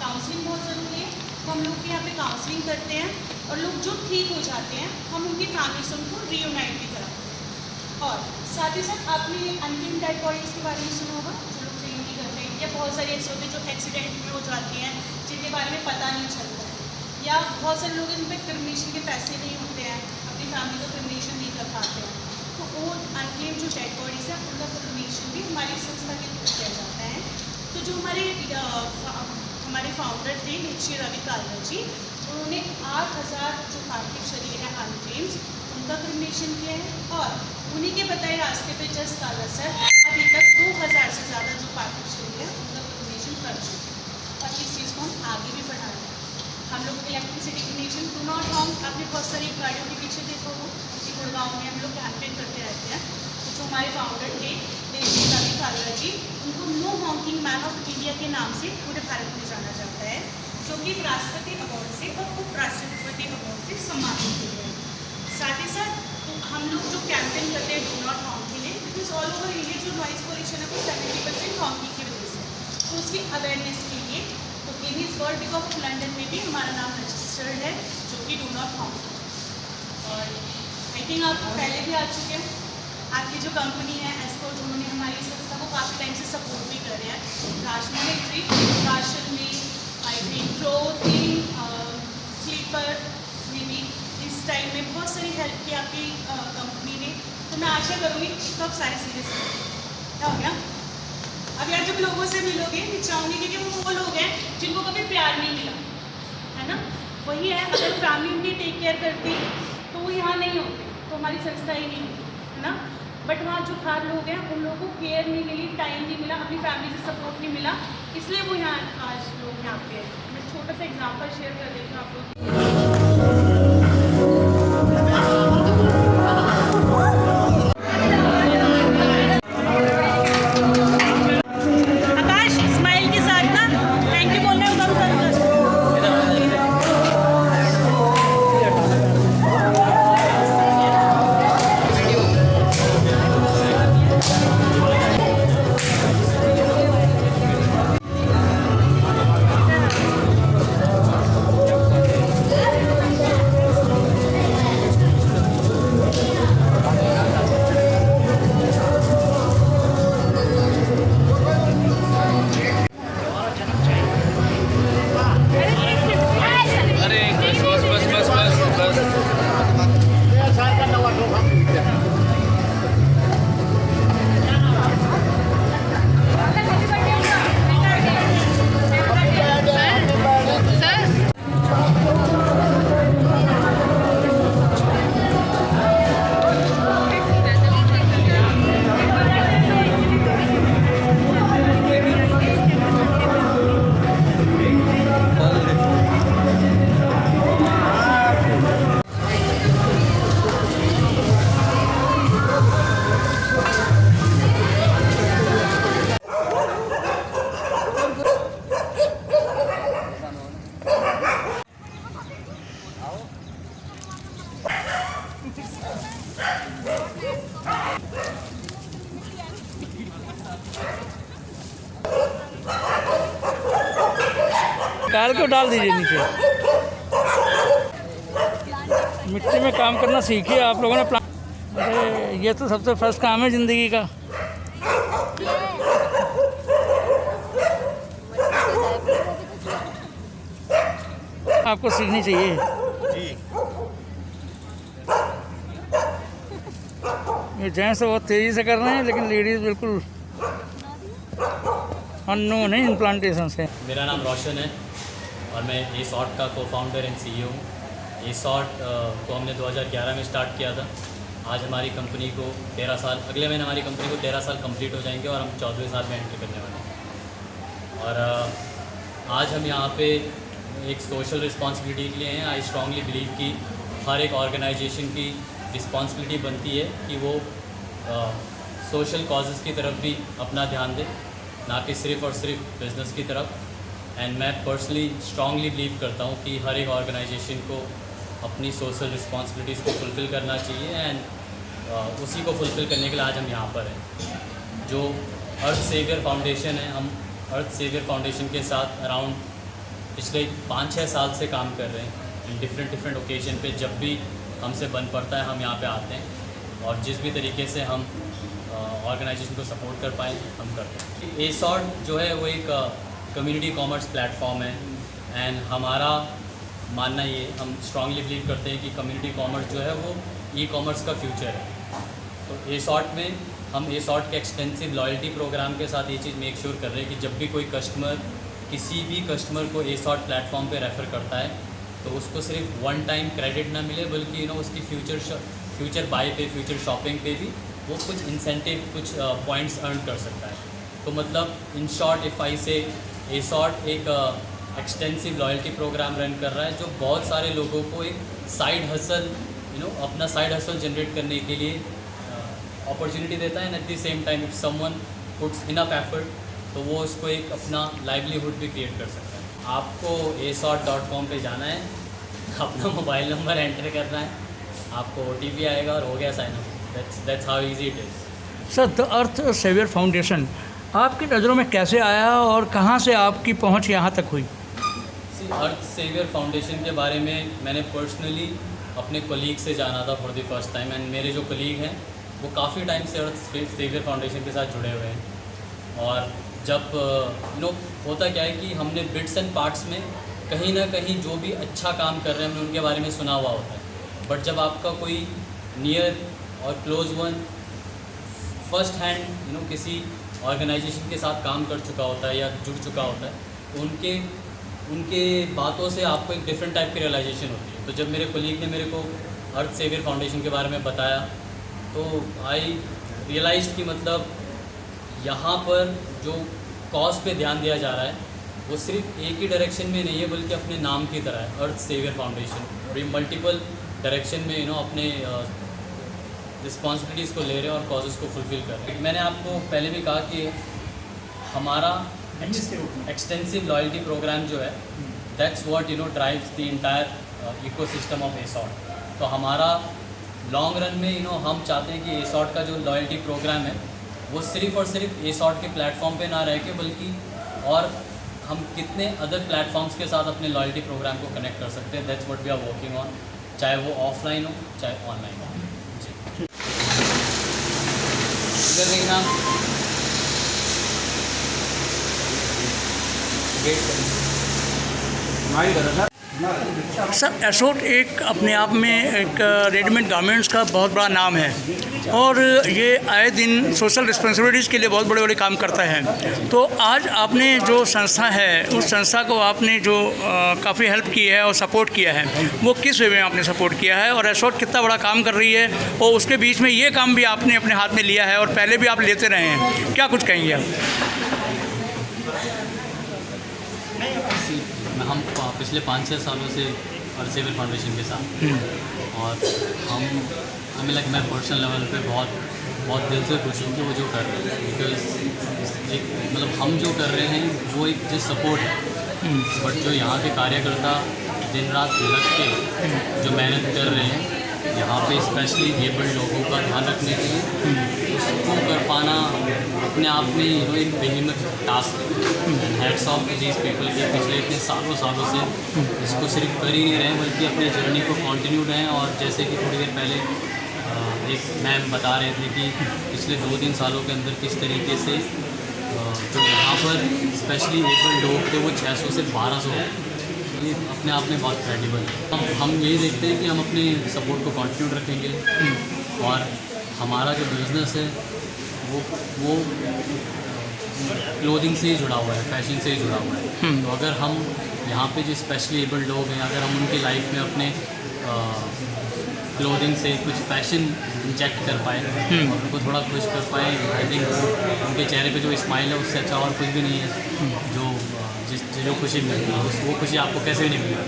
Counselling बहुत ज़रूरी है। तो हम लोग के यहाँ पे काउंसलिंग करते हैं और लोग जो ठीक हो जाते हैं हम उनकी फैमिली से उनको रीयूनाइट भी कराते हैं। और साथ ही साथ आपने अनक्लेम्ड डेड बॉडीज़ के बारे में सुना होगा, जो लोग क्लेम नहीं करते हैं, या बहुत सारे ऐसे होते हैं जो एक्सीडेंट में हो जाती हैं जिनके बारे में पता नहीं चलता है, या बहुत सारे लोग इन पर क्रिमिनेशन के पैसे नहीं होते हैं, अपनी फैमिली को क्रिमिनेशन नहीं कर पाते हैं, तो वो अनक्लेम जो डेड बॉडीज़ है उनका क्रिमिनेशन भी हमारी संस्था के थ्रू किया जाता है। तो जो हमारे फाउंडर थे निश्चय रवि कालरा जी, उन्होंने 8000 जो पार्थिव शरीर है अनक्लेम्स उनका क्रिमिनेशन किया है, और उन्हीं के बताए रास्ते पे जस्ट कालरा सर अभी तक 2000 से ज़्यादा जो पार्थिव शरीर है उनका क्रिमिनेशन कर चुके हैं, और इस चीज़ को हम आगे भी बढ़ा रहे हैं। हम लोग इलेक्ट्रिसिटी क्रिमिनेशन डू नॉट हॉर्म, आपने बहुत सारी गाड़ियों के पीछे देखो हो कि गुड़गांव में हम लोग कैंपेन करते रहते हैं। तो जो हमारे फाउंडर थे निश्चय रवि कालरा जी, उनको no Hawking man of India के नाम से पूरे भारत में जाना जाता है, जो कि राष्ट्रपति अवार्ड से और उपराष्ट्रपति अवार्ड से सम्मानित हुए हैं। साथ ही साथ हम लोग जो कैंपेन करते हैं डू नॉट हॉर्म के लिए, बिकॉज ऑल ओवर इंडिया जो नॉइस पोल्यूशन है वो 70% हॉकिंग की वजह से, तो उसकी अवेयरनेस के लिए तो Guinness world book of London में भी हमारा नाम रजिस्टर्ड है, जो कि डू नॉट हॉर्म। और आई थिंक आप पहले भी आ चुके हैं। आपकी जो कंपनी है एस्कॉर्ट, उन्होंने हमारी संस्था को काफ़ी टाइम से सपोर्ट भी कर रहे हैं, राशन में, आई थिंक क्लोथिंग, स्लीपर में भी इस टाइम में बहुत सारी हेल्प की आपकी कंपनी ने। तो मैं आशा करूँगी तो आप सारे सीरियस क्या हो गया। अब यार जब लोगों से मिलोगे मैं चाहूँगी, क्योंकि वो लोग हैं जिनको कभी प्यार नहीं मिला है ना, वही है। अगर फैमिली उनकी टेक केयर करती तो वो यहाँ नहीं होते, तो हमारी संस्था ही नहीं होती है ना। बट वहाँ जो बाहर लोग हैं उन लोगों को केयर नहीं मिली, टाइम नहीं मिला, अपनी फैमिली से सपोर्ट नहीं मिला, इसलिए वो यहाँ आज लोग यहाँ पे हैं। मैं छोटा सा एग्जांपल शेयर कर देती हूँ आप लोग। आकाश स्माइल के साथ ना थैंक यू बोलना है उधर उधर। काल को डाल दीजिए नीचे। मिट्टी में काम करना सीखिए आप लोगों ने। अरे ये तो सबसे फर्स्ट काम है ज़िंदगी का। आपको सीखनी चाहिए जी। ये जेंट्स बहुत तेज़ी से कर रहे हैं, लेकिन लेडीज़ बिल्कुल अननोन है इन प्लांटेशन से। मेरा नाम रोशन है और मैं ए सॉर्ट का को-फाउंडर एंड CEO हूँ। ए सॉर्ट को हमने 2011 में स्टार्ट किया था। आज हमारी कंपनी को 13 साल, अगले महीने हमारी कंपनी को 13 साल कंप्लीट हो जाएंगे और हम 14वें साल में एंट्री करने वाले हैं। और आज हम यहाँ पे एक सोशल रिस्पॉन्सिबिलिटी के लिए हैं। आई स्ट्रांगली बिलीव कि हर एक ऑर्गेनाइजेशन की रिस्पॉन्सिबिलिटी बनती है कि वो सोशल कॉजेज़ की तरफ भी अपना ध्यान दे, ना कि सिर्फ़ और सिर्फ बिज़नेस की तरफ। एंड मैं पर्सनली स्ट्रांगली बिलीव करता हूँ कि हर एक ऑर्गेनाइजेशन को अपनी सोशल रिस्पॉन्सिबिलिटीज़ को फुलफ़िल करना चाहिए एंड उसी को फुलफ़िल करने के लिए आज हम यहाँ पर हैं। जो अर्थ सेवियर फाउंडेशन है, हम अर्थ सेवियर फाउंडेशन के साथ अराउंड पिछले 5-6 साल से काम कर रहे हैं इन डिफरेंट ओकेजन पे। जब भी हमसे बन पड़ता है हम यहाँ पे आते हैं और जिस भी तरीके से हम ऑर्गेनाइजेशन को सपोर्ट कर पाएँ हम करते हैं। ASORT जो है वो एक कम्युनिटी कॉमर्स प्लेटफॉर्म है एंड हमारा मानना ये, हम स्ट्रांगली बिलीव करते हैं कि कम्युनिटी कॉमर्स जो है वो ई-कॉमर्स का फ्यूचर है। तो ASORT में हम ASORT के एक्सटेंसिव लॉयल्टी प्रोग्राम के साथ ये चीज़ मेक श्योर कर रहे हैं कि जब भी कोई कस्टमर किसी भी कस्टमर को ASORT प्लेटफॉर्म पे रेफ़र करता है तो उसको सिर्फ वन टाइम क्रेडिट ना मिले, बल्कि उसकी फ्यूचर बाय पे, फ्यूचर शॉपिंग पे भी वो कुछ इंसेंटिव, कुछ पॉइंट्स अर्न कर सकता है। तो मतलब इन शॉर्ट इफ़ आई से ASORT एक एक्सटेंसिव लॉयल्टी प्रोग्राम रन कर रहा है जो बहुत सारे लोगों को एक साइड हसल अपना साइड हसल जनरेट करने के लिए अपॉर्चुनिटी देता है। And at the same time if someone puts enough effort तो वो उसको एक अपना लाइवलीहुड भी क्रिएट कर सकता है। आपको asort.com पे जाना है, अपना मोबाइल नंबर एंटर करना है, आपको OTP आएगा और हो गया sign up. That's how easy it is. Sir, the Earth saviour foundation आपकी नज़रों में कैसे आया और कहाँ से आपकी पहुँच यहाँ तक हुई? अर्थ सेवियर फाउंडेशन के बारे में मैंने पर्सनली अपने कोलीग से जाना था for the first time. And मेरे जो कोलीग हैं वो काफ़ी टाइम से अर्थ सेवियर फाउंडेशन के साथ जुड़े हुए हैं। और जब होता क्या है कि हमने बिट्स एंड पार्ट्स में कहीं ना कहीं जो भी अच्छा काम कर रहे हैं हमने उनके बारे में सुना हुआ होता है, बट जब आपका कोई नियर और क्लोज वन फर्स्ट हैंड किसी ऑर्गेनाइजेशन के साथ काम कर चुका होता है या जुड़ चुका होता है तो उनके बातों से आपको एक डिफरेंट टाइप की रियलाइजेशन होती है। तो जब मेरे कोलीग ने मेरे को अर्थ सेवियर फाउंडेशन के बारे में बताया तो आई रियलाइज कि मतलब यहाँ पर जो कॉज पे ध्यान दिया जा रहा है वो सिर्फ एक ही डायरेक्शन में नहीं है बल्कि अपने नाम की तरह है, अर्थ सेवियर फाउंडेशन। और ये मल्टीपल डायरेक्शन में अपने रिस्पॉन्सिबिलिटीज़ को ले रहे हैं और कॉजेज़ को फुलफ़िल कर रहे हैं। मैंने आपको पहले भी कहा कि हमारा एक्सटेंसिव लॉयल्टी प्रोग्राम जो है that's what drives the entire ecosystem of ASORT। तो हमारा लॉन्ग रन में हम चाहते हैं कि ASORT का जो लॉयल्टी प्रोग्राम है वो सिर्फ और सिर्फ ASORT के प्लेटफॉर्म पे ना रह के बल्कि और हम कितने अदर प्लेटफॉर्म्स के साथ अपने लॉयल्टी प्रोग्राम को कनेक्ट कर सकते हैं। That's what we are working on, चाहे वो ऑफलाइन हो चाहे ऑनलाइन हो। जी, इधर देखना, सर, ASORT एक अपने आप में एक रेडीमेड गारमेंट्स का बहुत बड़ा नाम है और ये आए दिन सोशल रिस्पॉन्सिबिलिटीज़ के लिए बहुत बड़े बड़े काम करता है। तो आज आपने जो संस्था है उस संस्था को आपने जो काफ़ी हेल्प की है और सपोर्ट किया है वो किस वे में आपने सपोर्ट किया है और ASORT कितना बड़ा काम कर रही है और उसके बीच में ये काम भी आपने अपने हाथ में लिया है और पहले भी आप लेते रहे हैं, क्या कुछ कहेंगे आप? हम पिछले 5-6 सालों से अर्थ सेवियर फाउंडेशन के साथ और हमें लगा मैं पर्सनल लेवल पे बहुत दिल से खुश हूँ कि वो जो कर रहे हैं, बिकॉज एक मतलब हम जो कर रहे हैं वो एक जस्ट सपोर्ट है, बट जो यहाँ के कार्यकर्ता दिन रात लग के जो मेहनत कर रहे हैं यहाँ पे स्पेशली एबल्ड लोगों का ध्यान रखने के लिए उसको कर पाना अपने आप में एक बेहिम्मत टास्क है। Hats off to these people के पिछले इतने सालों से इसको सिर्फ कर ही नहीं रहे बल्कि अपनी जर्नी को कंटिन्यू रहें। और जैसे कि थोड़ी देर पहले एक मैम बता रहे थे कि पिछले 2-3 सालों के अंदर किस तरीके से जो यहाँ पर स्पेशली एबल्ड लोग थे वो 600 से 1200 ये अपने आप में बहुत क्रेडिबल है। हम यही देखते हैं कि हम अपने सपोर्ट को कंटिन्यू रखेंगे और हमारा जो बिज़नेस है वो क्लोथिंग से ही जुड़ा हुआ है, फैशन से ही जुड़ा हुआ है। तो अगर हम यहाँ पे जो स्पेशली एबल्ड लोग हैं अगर हम उनकी लाइफ में अपने क्लोथिंग से कुछ फैशन इंजेक्ट कर पाए और उनको थोड़ा खुश कर पाए, आई थिंक उनके चेहरे पे जो स्माइल है उससे अच्छा और कुछ भी नहीं है जो खुशी मिलती है वो खुशी आपको कैसे भी नहीं मिलेगी।